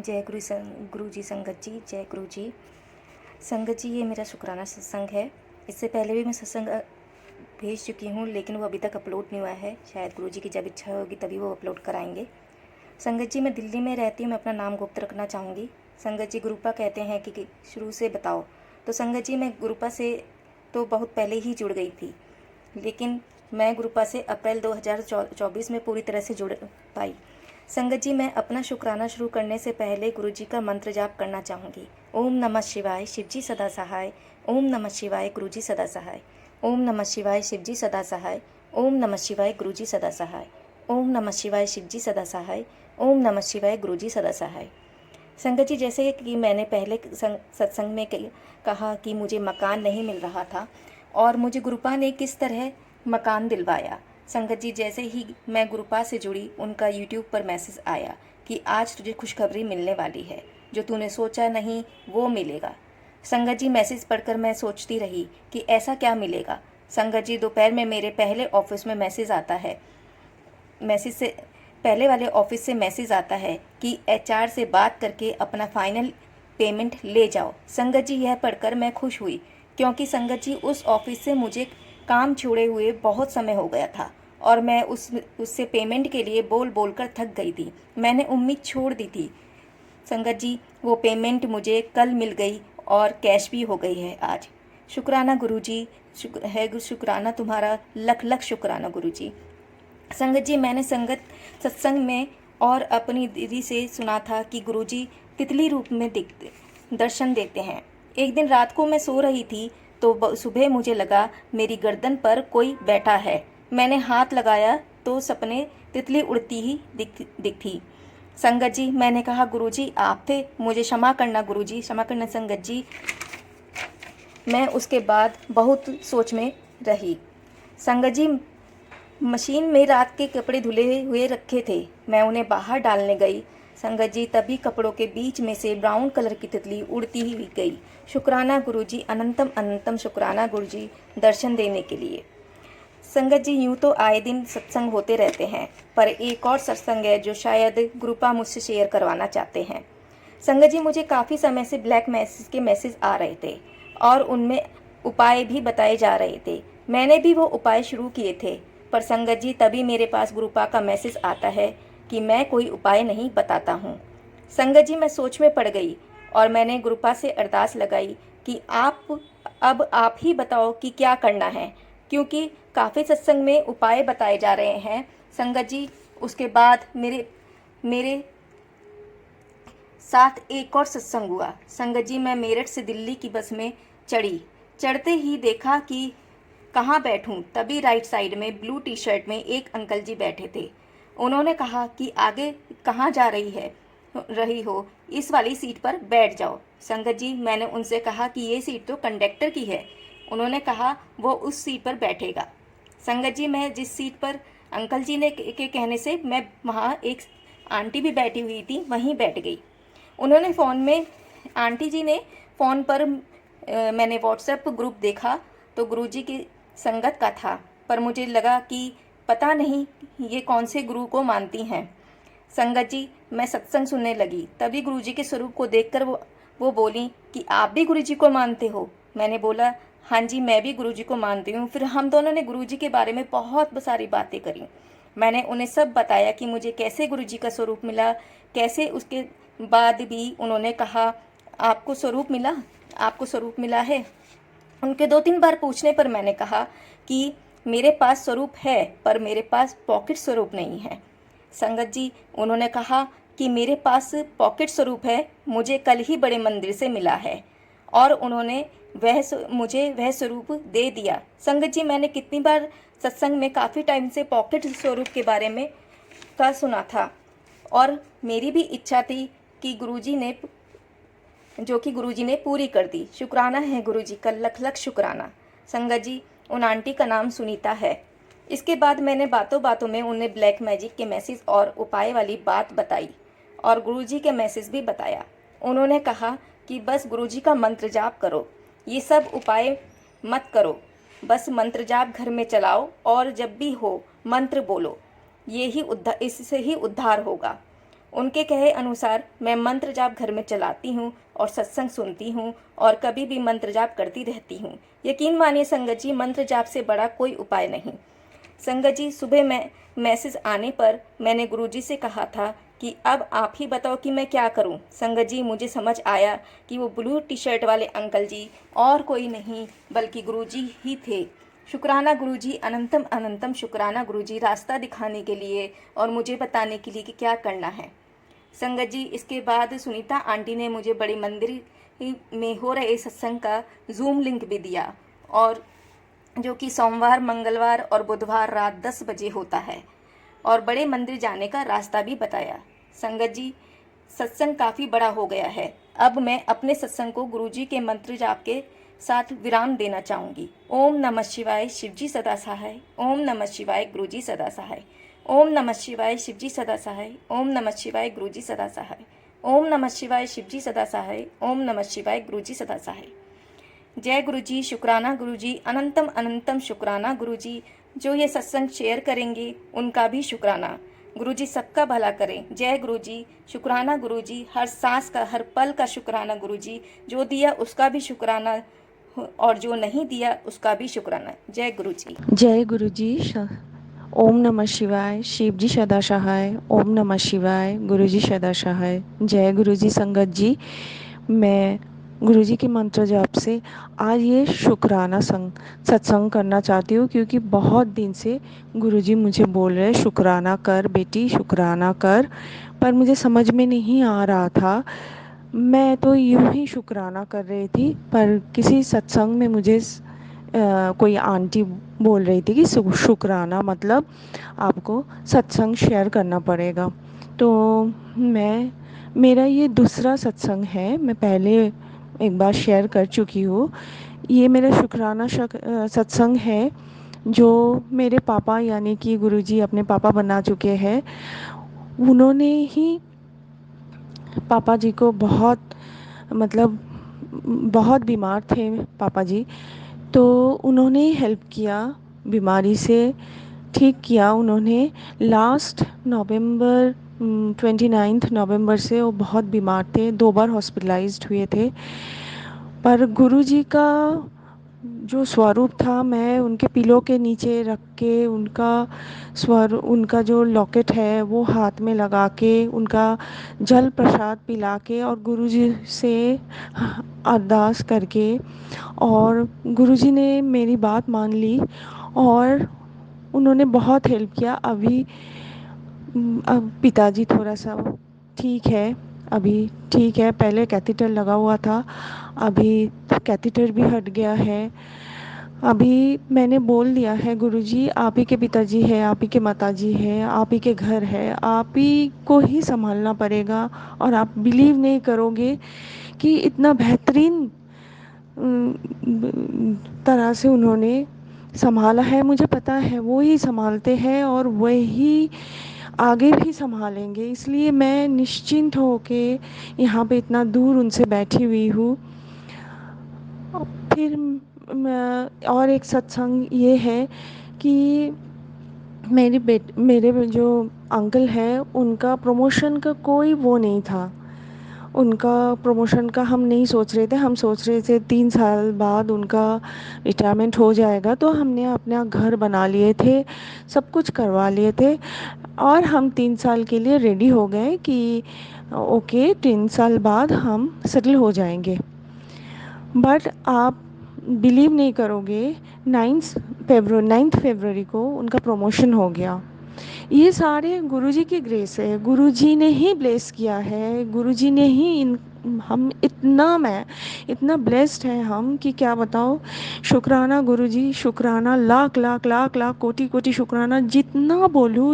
जय गुरु जी संगत जी, जय गुरु जी। संगत जी, ये मेरा शुक्राना सत्संग है। इससे पहले भी मैं सत्संग भेज चुकी हूँ, लेकिन वो अभी तक अपलोड नहीं हुआ है। शायद गुरु जी की जब इच्छा होगी तभी वो अपलोड कराएंगे। संगत जी, मैं दिल्ली में रहती हूँ। मैं अपना नाम गुप्त रखना चाहूँगी। संगत जी, गुरुपा कहते हैं कि शुरू से बताओ। तो संगत जी, मैं गुरुपा से तो बहुत पहले ही जुड़ गई थी, लेकिन मैं गुरुपा से अप्रैल 2024 में पूरी तरह से जुड़ पाई। संगत जी, मैं अपना शुक्राना शुरू करने से पहले गुरु जी का मंत्र जाप करना चाहूँगी। ओम नमः शिवाय, शिव जी सदा सहाय। ओम नमः शिवाय, गुरु जी सदा सहाय। ओम नमः शिवाय, शिव जी सदा सहाय। ओम नमः शिवाय, गुरु जी सदा सहाय। ओम नमः शिवाय, शिव जी सदा सहाय। ओम नमः शिवाय, गुरु जी सदा सहाय। संगत जी, जैसे कि मैंने पहले सत्संग में कहा कि मुझे मकान नहीं मिल रहा था और मुझे गुरुपा ने किस तरह मकान दिलवाया। संगत जी, जैसे ही मैं गुरुपा से जुड़ी, उनका यूट्यूब पर मैसेज आया कि आज तुझे खुशखबरी मिलने वाली है, जो तूने सोचा नहीं वो मिलेगा। संगत जी, मैसेज पढ़कर मैं सोचती रही कि ऐसा क्या मिलेगा। संगत जी, दोपहर में मेरे पहले ऑफिस में मैसेज आता है। मैसेज से पहले वाले ऑफिस से मैसेज आता है कि एचआर से बात करके अपना फाइनल पेमेंट ले जाओ। संगत जी, यह पढ़कर मैं खुश हुई, क्योंकि संगत जी, उस ऑफिस से मुझे काम छोड़े हुए बहुत समय हो गया था और मैं उससे पेमेंट के लिए बोल बोल कर थक गई थी। मैंने उम्मीद छोड़ दी थी। संगत जी, वो पेमेंट मुझे कल मिल गई और कैश भी हो गई है आज। शुक्राना गुरु जी, शुक्राना तुम्हारा, लख लख शुक्राना गुरु जी। संगत जी, मैंने सत्संग में और अपनी दीदी से सुना था कि गुरुजी तितली रूप में दर्शन देते हैं। एक दिन रात को मैं सो रही थी तो सुबह मुझे लगा मेरी गर्दन पर कोई बैठा है। मैंने हाथ लगाया तो सपने तितली उड़ती ही दिखी। संगत जी, मैंने कहा गुरुजी आप थे, मुझे क्षमा करना गुरुजी, क्षमा करना संगत जी। मैं उसके बाद बहुत सोच में रही। संगत जी, मशीन में रात के कपड़े धुले हुए रखे थे, मैं उन्हें बाहर डालने गई। संगत जी, तभी कपड़ों के बीच में से ब्राउन कलर की तितली उड़ती ही गई। शुक्राना गुरुजी, अनंतम अनंतम शुक्राना गुरुजी, दर्शन देने के लिए। संगत जी, यूँ तो आए दिन सत्संग होते रहते हैं, पर एक और सत्संग है जो शायद गुरुपा मुझसे शेयर करवाना चाहते हैं। संगत जी, मुझे काफ़ी समय से ब्लैक मैसेज के मैसेज आ रहे थे और उनमें उपाय भी बताए जा रहे थे। मैंने भी वो उपाय शुरू किए थे, पर संगत जी, तभी मेरे पास गुरुपा का मैसेज आता है कि मैं कोई उपाय नहीं बताता हूँ। संगत जी, मैं सोच में पड़ गई और मैंने गुरुपा से अरदास लगाई कि अब आप ही बताओ कि क्या करना है, क्योंकि काफ़ी सत्संग में उपाय बताए जा रहे हैं। संगत जी, उसके बाद मेरे साथ एक और सत्संग हुआ। संगत जी, मैं मेरठ से दिल्ली की बस में चढ़ी। चढ़ते ही देखा कि कहाँ बैठूं, तभी राइट साइड में ब्लू टी शर्ट में एक अंकल जी बैठे थे। उन्होंने कहा कि आगे कहाँ जा रही हो, इस वाली सीट पर बैठ जाओ। संगत जी, मैंने उनसे कहा कि ये सीट तो कंडक्टर की है। उन्होंने कहा वो उस सीट पर बैठेगा। संगत जी, मैं जिस सीट पर अंकल जी ने के कहने से मैं वहाँ एक आंटी भी बैठी हुई थी, वहीं बैठ गई। उन्होंने फ़ोन में, आंटी जी ने फ़ोन पर मैंने व्हाट्सएप ग्रुप देखा तो गुरुजी की संगत का था, पर मुझे लगा कि पता नहीं ये कौन से गुरु को मानती हैं। संगत जी, मैं सत्संग सुनने लगी, तभी गुरुजी के स्वरूप को देखकर वो बोली कि आप भी गुरुजी को मानते हो। मैंने बोला हाँ जी, मैं भी गुरुजी को मानती हूँ। फिर हम दोनों ने गुरुजी के बारे में बहुत सारी बातें करी। मैंने उन्हें सब बताया कि मुझे कैसे गुरुजी का स्वरूप मिला, कैसे उसके बाद भी उन्होंने कहा आपको स्वरूप मिला है। उनके 2-3 बार पूछने पर मैंने कहा कि मेरे पास स्वरूप है, पर मेरे पास पॉकेट स्वरूप नहीं है। संगत जी, उन्होंने कहा कि मेरे पास पॉकेट स्वरूप है, मुझे कल ही बड़े मंदिर से मिला है, और उन्होंने मुझे वह स्वरूप दे दिया। संगत जी, मैंने कितनी बार सत्संग में काफ़ी टाइम से पॉकेट स्वरूप के बारे में का सुना था, और मेरी भी इच्छा थी कि गुरुजी ने पूरी कर दी। शुक्राना है गुरुजी का, लख लख शुक्राना। संगत जी, उन आंटी का नाम सुनीता है। इसके बाद मैंने बातों बातों में उन्हें ब्लैक मैजिक के मैसेज और उपाय वाली बात बताई और गुरुजी के मैसेज भी बताया। उन्होंने कहा कि बस गुरुजी का मंत्र जाप करो, ये सब उपाय मत करो, बस मंत्र जाप घर में चलाओ और जब भी हो मंत्र बोलो, इससे ही उद्धार होगा। उनके कहे अनुसार मैं मंत्र जाप घर में चलाती हूँ और सत्संग सुनती हूँ और कभी भी मंत्र जाप करती रहती हूँ। यकीन मानिए संगत जी, मंत्र जाप से बड़ा कोई उपाय नहीं। संगत जी, सुबह में मैसेज आने पर मैंने गुरुजी से कहा था कि अब आप ही बताओ कि मैं क्या करूं। संगत जी, मुझे समझ आया कि वो ब्लू टी शर्ट वाले अंकल जी और कोई नहीं बल्कि गुरुजी ही थे। शुक्राना गुरुजी, अनंतम अनंतम शुक्राना गुरुजी, रास्ता दिखाने के लिए और मुझे बताने के लिए कि क्या करना है। संगत जी, इसके बाद सुनीता आंटी ने मुझे बड़े मंदिर में हो रहे सत्संग का जूम लिंक भी दिया, और जो कि सोमवार, मंगलवार और बुधवार रात 10 बजे होता है, और बड़े मंदिर जाने का रास्ता भी बताया। संगत जी, सत्संग काफ़ी बड़ा हो गया है। अब मैं अपने सत्संग को गुरुजी के मंत्र जाप के साथ विराम देना चाहूँगी। ओम नमः शिवाय, शिवजी सदा सहाय। ओम नमः शिवाय, गुरुजी सदा सहाय। ओम नमः शिवाय, शिवजी सदा सहाय। ओम नमः शिवाय, गुरुजी सदा सहाय। ओम नमः शिवाय, शिवजी सदा सहाय। ओम नमः शिवाय, गुरुजी सदा सहाय। जय गुरुजी, शुक्राना गुरुजी, अनंतम अनंतम शुक्राना गुरुजी। जो ये सत्संग शेयर करेंगे उनका भी शुक्राना। गुरुजी सबका भला करें। जय गुरुजी, शुक्राना गुरुजी, हर सांस का, हर पल का शुक्राना गुरुजी। जो दिया उसका भी शुक्राना और जो नहीं दिया उसका भी शुक्राना। जय गुरुजी। जय गुरुजी। ओम नमः शिवाय, शिवजी सदा सहाय। ओम नमः शिवाय, गुरुजी सदा सहाय। जय गुरुजी। संगत जी, मैं गुरुजी के मंत्र जाप से आज ये शुक्राना सत्संग करना चाहती हूँ, क्योंकि बहुत दिन से गुरुजी मुझे बोल रहे शुक्राना कर बेटी, शुक्राना कर, पर मुझे समझ में नहीं आ रहा था। मैं तो यूं ही शुक्राना कर रही थी, पर किसी सत्संग में मुझे कोई आंटी बोल रही थी कि शुक्राना मतलब आपको सत्संग शेयर करना पड़ेगा। तो मेरा ये दूसरा सत्संग है। मैं पहले एक बार शेयर कर चुकी हूँ। ये मेरा शुक्राना सत्संग है, जो मेरे पापा यानी कि गुरुजी अपने पापा बना चुके हैं। उन्होंने ही पापा जी को बहुत, मतलब बहुत बीमार थे पापा जी, तो उन्होंने हेल्प किया, बीमारी से ठीक किया उन्होंने। लास्ट नवंबर 29 नवंबर से वो बहुत बीमार थे, 2 बार हॉस्पिटलाइज्ड हुए थे। पर गुरुजी का जो स्वरूप था, मैं उनके पिलो के नीचे रख के उनका जो लॉकेट है वो हाथ में लगा के, उनका जल प्रसाद पिला के और गुरुजी से अरदास करके, और गुरुजी ने मेरी बात मान ली और उन्होंने बहुत हेल्प किया। अभी अब पिताजी थोड़ा सा ठीक है, अभी ठीक है। पहले कैथेटर लगा हुआ था, अभी कैथेटर भी हट गया है। अभी मैंने बोल दिया है गुरुजी, आप ही के पिताजी है, आप ही के माताजी है, आप ही के घर है, आप ही को ही संभालना पड़ेगा। और आप बिलीव नहीं करोगे कि इतना बेहतरीन तरह से उन्होंने संभाला है। मुझे पता है वो ही संभालते हैं और वही आगे भी संभालेंगे, इसलिए मैं निश्चिंत होके यहाँ पे इतना दूर उनसे बैठी हुई हूँ। फिर और एक सत्संग ये है कि मेरे जो अंकल है, उनका प्रमोशन का कोई वो नहीं था। उनका प्रमोशन का हम नहीं सोच रहे थे, हम सोच रहे थे 3 साल बाद उनका रिटायरमेंट हो जाएगा, तो हमने अपना घर बना लिए थे, सब कुछ करवा लिए थे, और हम 3 साल के लिए रेडी हो गए कि ओके 3 साल बाद हम सेटल हो जाएंगे। बट आप बिलीव नहीं करोगे, 9 फरवरी को उनका प्रमोशन हो गया। ये सारे गुरुजी की ग्रेस है, गुरुजी ने ही ब्लेस किया है, गुरुजी ने ही हम मैं इतना ब्लेस्ड है हम कि क्या बताओ। शुक्राना गुरुजी, शुक्राना, लाख लाख लाख लाख कोटि कोटि शुक्राना। जितना बोलूँ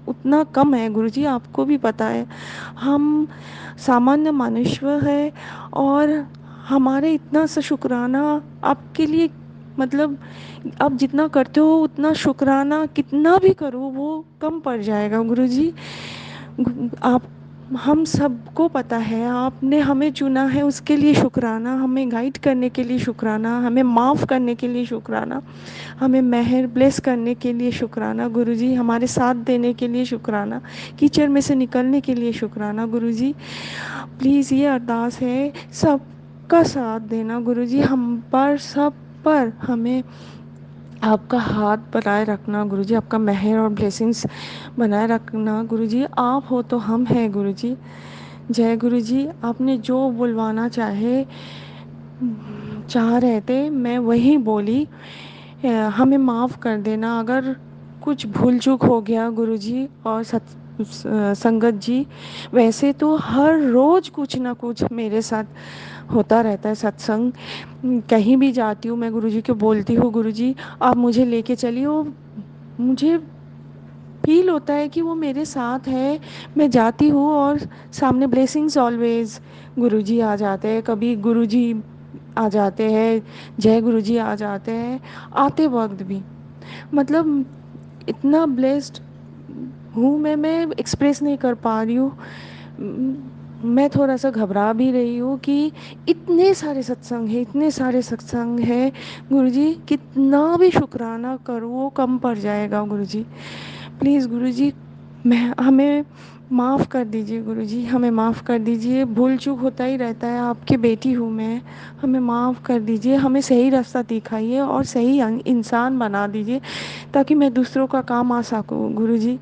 उतना कम है गुरुजी, आपको भी पता है हम सामान्य मनुष्य है, और हमारे इतना सा शुक्राना आपके लिए, मतलब आप जितना करते हो उतना शुक्राना कितना भी करो वो कम पड़ जाएगा गुरुजी। आप हम सबको पता है आपने हमें चुना है, उसके लिए शुक्राना, हमें गाइड करने के लिए शुक्राना, हमें माफ़ करने के लिए शुक्राना, हमें मेहर ब्लेस करने के लिए शुक्राना गुरुजी, हमारे साथ देने के लिए शुक्राना, कीचड़ में से निकलने के लिए शुक्राना गुरुजी। प्लीज़ ये अरदास है, सबका साथ देना गुरुजी, हम पर सब पर हमें आपका हाथ बनाए रखना गुरुजी, आपका मेहर और ब्लेसिंग्स बनाए रखना गुरुजी। आप हो तो हम हैं गुरुजी। जय गुरुजी। आपने जो बुलवाना चाह रहे थे मैं वही बोली। हमें माफ़ कर देना अगर कुछ भूल चूक हो गया गुरुजी और संगत जी। वैसे तो हर रोज़ कुछ ना कुछ मेरे साथ होता रहता है सत्संग। कहीं भी जाती हूँ मैं गुरुजी को बोलती हूँ गुरुजी आप मुझे लेके चलिए। वो मुझे फील होता है कि वो मेरे साथ है। मैं जाती हूँ और सामने ब्लेसिंग्स ऑलवेज गुरुजी आ जाते हैं, कभी गुरुजी आ जाते हैं, जय गुरुजी आ जाते हैं आते वक्त भी। मतलब इतना ब्लेस्ड हूँ मैं एक्सप्रेस नहीं कर पा रही हूँ। मैं थोड़ा सा घबरा भी रही हूँ कि इतने सारे सत्संग है, इतने सारे सत्संग है गुरुजी, कितना भी शुक्राना करूँ वो कम पड़ जाएगा गुरुजी। प्लीज़ गुरुजी मैं हमें माफ़ कर दीजिए गुरुजी, हमें माफ़ कर दीजिए। भूल चूक होता ही रहता है, आपकी बेटी हूँ मैं, हमें माफ़ कर दीजिए। हमें सही रास्ता दिखाइए और सही इंसान बना दीजिए ताकि मैं दूसरों का काम आ सकूँ गुरुजी।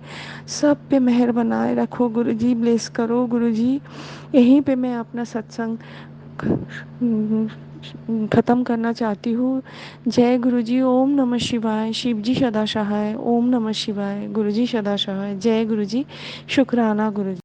सब पे मेहर बनाए रखो गुरुजी, ब्लेस करो गुरुजी। यहीं पे मैं अपना सत्संग ख़त्म करना चाहती हूँ। जय गुरुजी। ओम नमः शिवाय। शिव जी सदा सहाय। ओम नमः शिवाय। गुरुजी सदा सहाय। जय गुरुजी। शुक्राना गुरुजी।